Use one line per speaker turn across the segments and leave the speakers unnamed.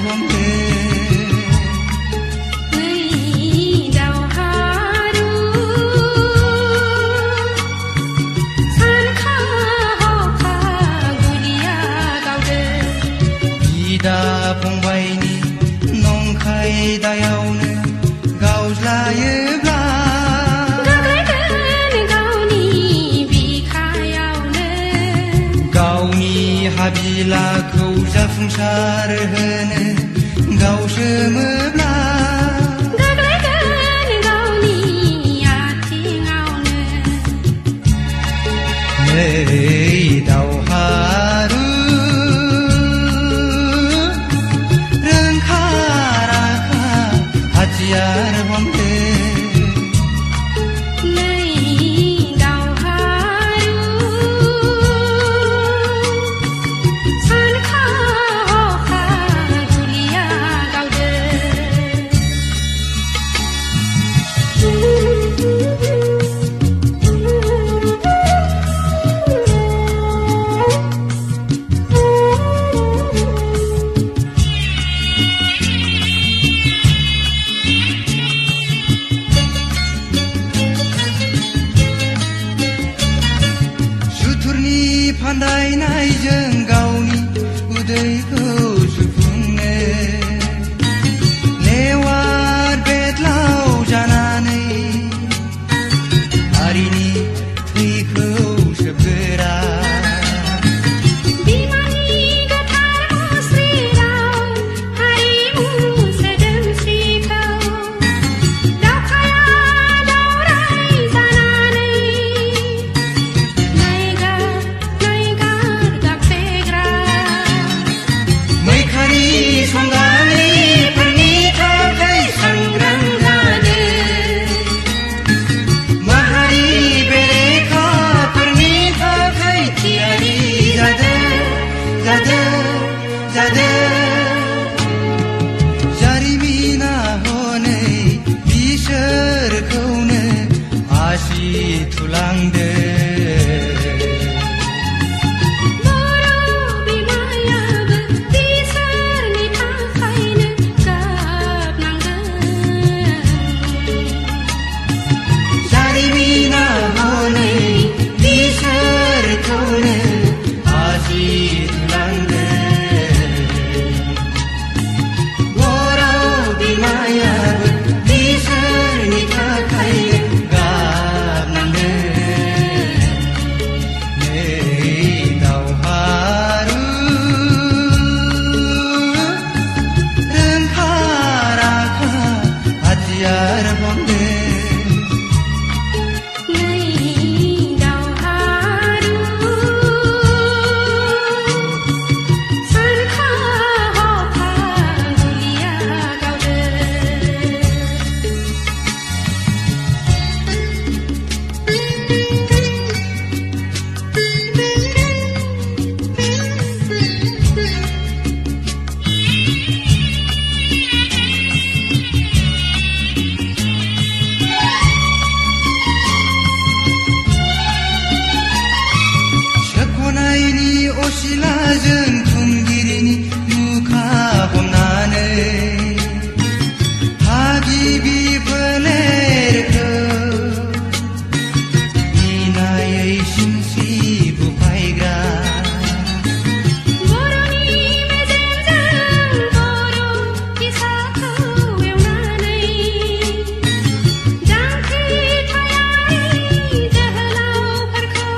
हमदो बिदा फंबायनि नंखाय दायावनो गावज्लायोब्ला
गावनि बिखायावनो
गावनि हाबिलाखौ जाफुंसार होनो गावसोमोब्ला
गावनि आथिङावनो
नै दावहारु यार हमदो
नै दावहारु सानखा हखा गुलिया गावदो
फान्दायनायजों गावनि उदैखौ सुफुंनो लेवार बेदलाव जानानै हारिनि थैखौ सोबगोरा
बिमानि गोथार मुस्रियाव हारिमु सोदोमस्रिखौ दावखाया दावराय जानानै
संगालिफोरनि थाखाय सांग्रां जादो माहारि बेरेखाफोरनि थाखाय थियारि जादो जारिमिना हनै बिसोरखौनो आसि थुलांदो असिलाजों खुंगिरिनि मुखा हमनानै हागिबि फोलेरखौ इनायै सिनस्रि बुफायग्रा
बर'नि मेजेमजों बर' फिसाखौ एवनानै जांख्रिथायारि जोहोलावफोरखौ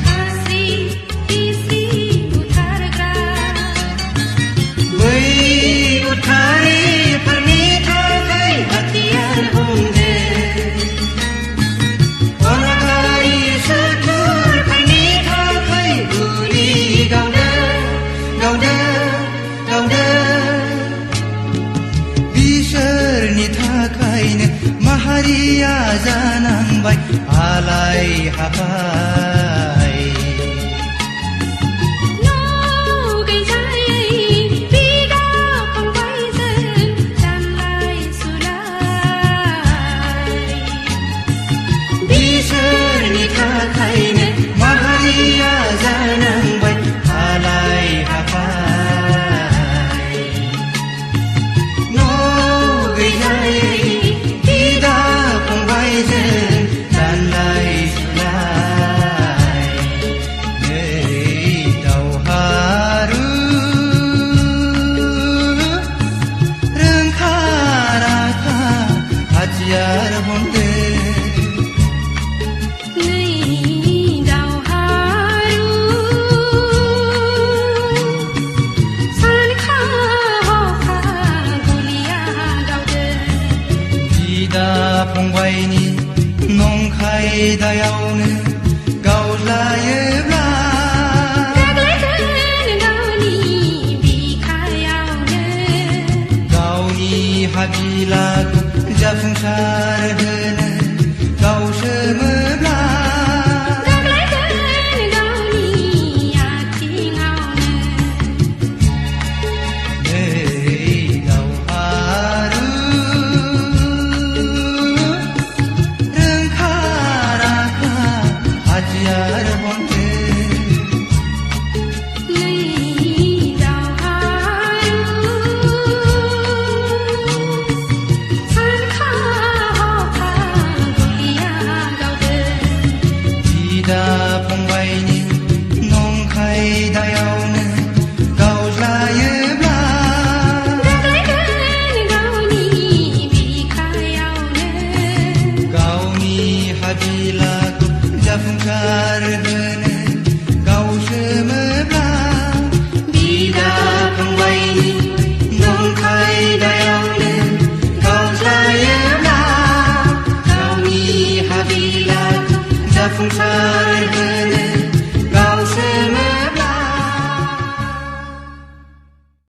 खास्रि
उठारिफोरनि थाखाय हथियार हमदो अनागारि सुथुरफोरनि थाखाय गुलि गावदो बिसोरनि थाखायनो माहारिया जानांबाय आलाय हाफाय बिसोरनि थाखायनो माहारिया जानांबाय आलाय हाफाय दायावनो गावलायोब्ला
गोग्लैगोन गावनि बिखायावनो
गावनि हाबिलाखौ जाफुंसार होनो गावसोमोब्ला
गोग्लैगोन गावनि आथिङावनो
नै दावहारु रोंखा राखा हाथियार हमदो
नै दावहारु सानखा हखा गलिया गावदो
बिदा फंबायनि नंखाय दायावनो गावज्लायोब्ला
गोग्लैगोन गावनि बिखायावनो
गावनि हाबिलाखौ जाफुंसार होनो गावसोमोब्ला बिदा फंबायनि नंखाय दायावनो गावज्लायोब्ला गावनि हाबिलाखौ जाफुंसार होनो